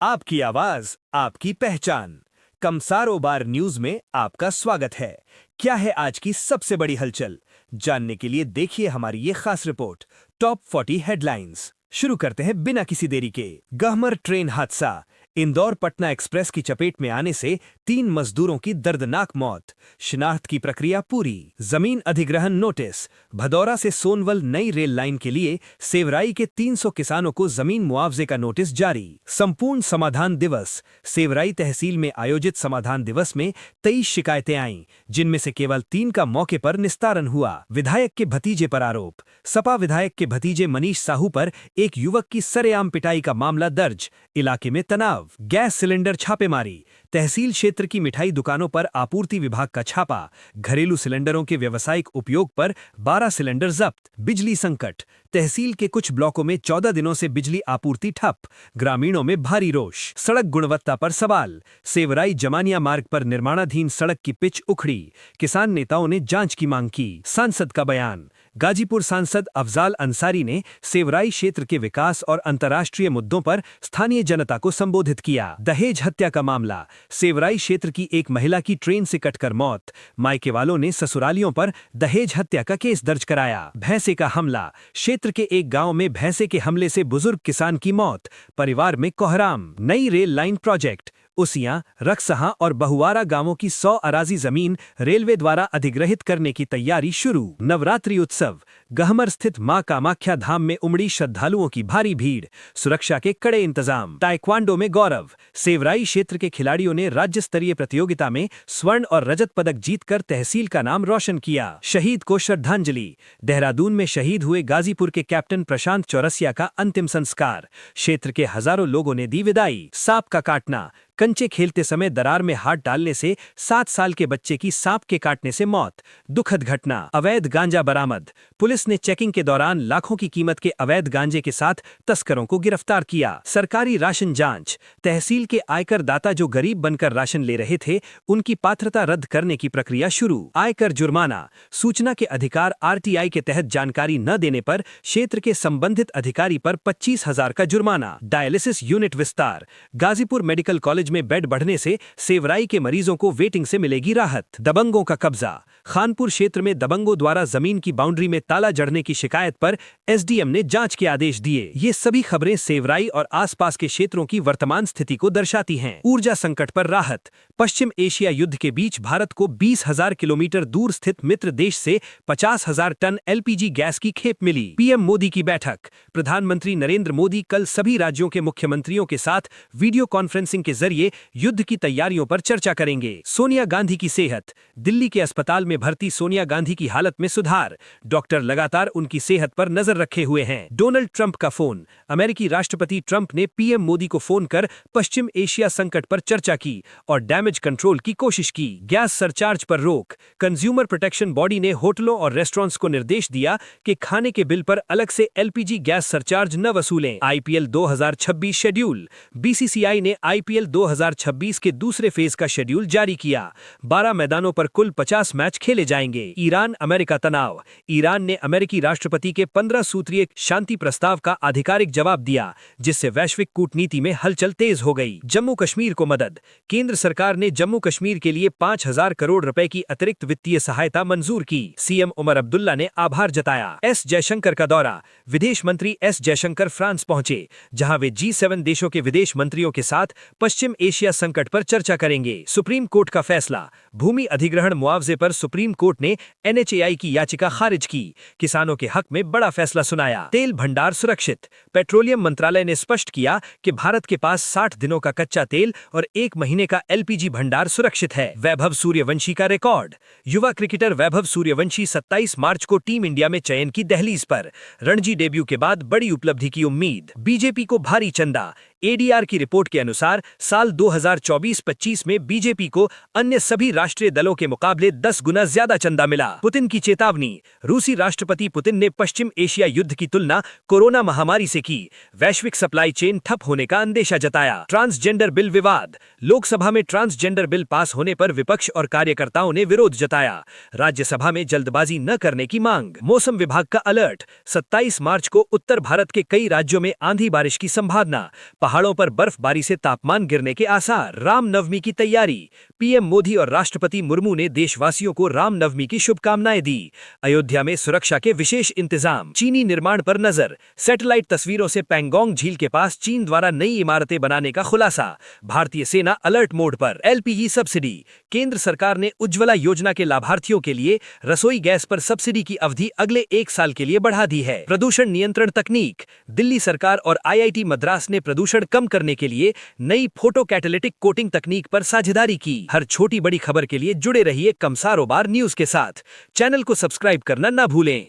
आपकी आवाज, आपकी पहचान। कमसारोबार न्यूज में आपका स्वागत है। क्या है आज की सबसे बड़ी हलचल? जानने के लिए देखिए हमारी ये खास रिपोर्ट, टॉप 40 हेडलाइंस। शुरू करते हैं बिना किसी देरी के। गहमर ट्रेन हादसा, इंदौर पटना एक्सप्रेस की चपेट में आने से 3 मजदूरों की दर्दनाक मौत। शिनाख्त की प्रक्रिया पूरी। जमीन अधिग्रहण नोटिस, भदौरा से सोनवल नई रेल लाइन के लिए सेवराई के 300 किसानों को जमीन मुआवजे का नोटिस जारी। संपूर्ण समाधान दिवस, सेवराई तहसील में आयोजित समाधान दिवस में 23 शिकायतें आईं, जिनमें से केवल 3 का मौके पर निस्तारण हुआ। विधायक के भतीजे पर आरोप, सपा विधायक के भतीजे मनीष साहू पर एक युवक की सरेआम पिटाई का मामला दर्ज। इलाके में तनाव। गैस सिलेंडर छापेमारी, तहसील क्षेत्र की मिठाई दुकानों पर आपूर्ति विभाग का छापा। घरेलू सिलेंडरों के व्यावसायिक उपयोग पर 12 सिलेंडर जब्त। बिजली संकट, तहसील के कुछ ब्लॉकों में 14 दिनों से बिजली आपूर्ति ठप। ग्रामीणों में भारी रोष। सड़क गुणवत्ता पर सवाल, सेवराई जमानिया मार्ग पर निर्माणाधीन सड़क की पिच उखड़ी। किसान नेताओं ने जांच की मांग की। सांसद का बयान, गाजीपुर सांसद अफजाल अंसारी ने सेवराई क्षेत्र के विकास और अंतर्राष्ट्रीय मुद्दों पर स्थानीय जनता को संबोधित किया। दहेज हत्या का मामला, सेवराई क्षेत्र की एक महिला की ट्रेन से कटकर मौत। मायके वालों ने ससुरालियों पर दहेज हत्या का केस दर्ज कराया। भैंसे का हमला, क्षेत्र के एक गांव में भैंसे के हमले से बुजुर्ग किसान की मौत। परिवार में कोहराम। नई रेल लाइन प्रोजेक्ट, उसियां, रक्सहा और बहुवारा गांवों की 100 अराजी जमीन रेलवे द्वारा अधिग्रहित करने की तैयारी शुरू। नवरात्रि उत्सव, गहमर स्थित मां कामाख्या धाम में उमड़ी श्रद्धालुओं की भारी भीड़। सुरक्षा के कड़े इंतजाम। ताइक्वांडो में गौरव, सेवराई क्षेत्र के खिलाड़ियों ने राज्य स्तरीय प्रतियोगिता में स्वर्ण और रजत पदक जीतकर तहसील का नाम रोशन किया। शहीद को श्रद्धांजलि, देहरादून में शहीद हुए गाजीपुर के कैप्टन प्रशांत चौरसिया का अंतिम संस्कार। क्षेत्र के हजारों लोगों ने दी विदाई। सांप का काटना, कंचे खेलते समय दरार में हाथ डालने से 7 साल के बच्चे की सांप के काटने से मौत। दुखद घटना। अवैध गांजा बरामद, पुलिस ने चेकिंग के दौरान लाखों की कीमत के अवैध गांजे के साथ तस्करों को गिरफ्तार किया। सरकारी राशन जांच, तहसील के आयकर दाता जो गरीब बनकर राशन ले रहे थे, उनकी पात्रता रद्द करने की प्रक्रिया शुरू। आयकर जुर्माना, सूचना के अधिकार RTI के तहत जानकारी न देने पर क्षेत्र के संबंधित अधिकारी पर 25,000 का जुर्माना। डायलिसिस यूनिट विस्तार, गाजीपुर मेडिकल कॉलेज में बेड बढ़ने से सेवराई के मरीजों को वेटिंग से मिलेगी राहत। दबंगों का कब्जा, खानपुर क्षेत्र में दबंगों द्वारा जमीन की बाउंड्री में ताला जड़ने की शिकायत पर SDM ने जांच के आदेश दिए। ये सभी खबरें सेवराई और आसपास के क्षेत्रों की वर्तमान स्थिति को दर्शाती हैं। ऊर्जा संकट पर राहत, पश्चिम एशिया युद्ध के बीच भारत को 20,000 किलोमीटर दूर स्थित मित्र देश से 50,000 टन LPG गैस की खेप मिली। PM मोदी की बैठक, प्रधानमंत्री नरेंद्र मोदी कल सभी राज्यों के मुख्यमंत्रियों के साथ वीडियो कॉन्फ्रेंसिंग के जरिए युद्ध की तैयारियों पर चर्चा करेंगे। सोनिया गांधी की सेहत, दिल्ली के अस्पताल में भर्ती सोनिया गांधी की हालत में सुधार। डॉक्टर लगातार उनकी सेहत पर नजर रखे हुए हैं। डोनाल्ड ट्रंप का फोन, अमेरिकी राष्ट्रपति ट्रंप ने PM मोदी को फोन कर पश्चिम एशिया संकट पर चर्चा की और डैमेज कंट्रोल की कोशिश की। गैस सरचार्ज पर रोक, कंज्यूमर प्रोटेक्शन बॉडी ने होटलों और रेस्टोरेंट्स को निर्देश दिया कि खाने के बिल पर अलग से LPG गैस सरचार्ज न वसूलें। IPL 2026 शेड्यूल, BCCI ने IPL 2026 के दूसरे फेज का शेड्यूल जारी किया। 12 मैदानों पर कुल 50 मैच खेले जाएंगे। ईरान अमेरिका तनाव, ईरान ने अमेरिकी राष्ट्रपति के 15 सूत्रीय शांति प्रस्ताव का आधिकारिक जवाब दिया, जिससे वैश्विक कूटनीति में हलचल तेज हो गई। जम्मू कश्मीर को मदद, केंद्र सरकार ने जम्मू कश्मीर के लिए 5,000 करोड़ रुपए की अतिरिक्त वित्तीय सहायता मंजूर की। CM उमर अब्दुल्ला ने आभार जताया। S जयशंकर का दौरा, विदेश मंत्री S जयशंकर फ्रांस पहुंचे, जहां वे G7 देशों के विदेश मंत्रियों के साथ पश्चिम एशिया संकट पर चर्चा करेंगे। सुप्रीम कोर्ट का फैसला, भूमि अधिग्रहण मुआवजे पर सुप्रीम कोर्ट ने NHAI की याचिका खारिज की। किसानों के हक में बड़ा फैसला सुनाया। तेल भंडार सुरक्षित, पेट्रोलियम मंत्रालय ने स्पष्ट किया कि भारत के पास 60 दिनों का कच्चा तेल और 1 महीने का LPG भंडार सुरक्षित है। वैभव सूर्यवंशी का रिकॉर्ड, युवा क्रिकेटर वैभव सूर्यवंशी 27 मार्च को टीम इंडिया में चयन की दहलीज पर। रणजी डेब्यू के बाद बड़ी उपलब्धि की उम्मीद। बीजेपी को भारी चंदा, ADR की रिपोर्ट के अनुसार साल 2024-25 में बीजेपी को अन्य सभी राष्ट्रीय दलों के मुकाबले 10 गुना ज्यादा चंदा मिला। पुतिन की चेतावनी, रूसी राष्ट्रपति पुतिन ने पश्चिम एशिया युद्ध की तुलना कोरोना महामारी से की। वैश्विक सप्लाई चेन ठप होने का अंदेशा जताया। ट्रांसजेंडर बिल विवाद, लोकसभा में ट्रांसजेंडर बिल पास होने पर विपक्ष और कार्यकर्ताओं ने विरोध जताया। राज्यसभा में जल्दबाजी न करने की मांग। मौसम विभाग का अलर्ट, 27 मार्च को उत्तर भारत के कई राज्यों में आंधी बारिश की संभावना। पहाड़ों पर बर्फबारी से तापमान गिरने के आसार। रामनवमी की तैयारी। पीएम मोदी और राष्ट्रपति मुर्मू ने देशवासियों को रामनवमी की शुभकामनाएं दी। अयोध्या में सुरक्षा के विशेष इंतजाम। चीनी निर्माण पर नजर। सैटेलाइट तस्वीरों से पैंगोंग झील के पास चीन द्वारा नई इमारतें बनाने का खुलासा। भारतीय सेना अलर्ट मोड पर। LPG subsidy. केंद्र सरकार ने उज्ज्वला योजना के लाभार्थियों के लिए रसोई गैस पर सब्सिडी की अवधि अगले 1 साल के लिए बढ़ा दी है। प्रदूषण नियंत्रण तकनीक। दिल्ली सरकार और आईआईटी मद्रास ने प्रदूषण कम करने के लिए नई फोटो कैटालिटिक कोटिंग तकनीक पर साझेदारी की। हर छोटी बड़ी खबर के लिए जुड़े रहिए कमसारोबार न्यूज के साथ। चैनल को सब्सक्राइब करना ना भूलें।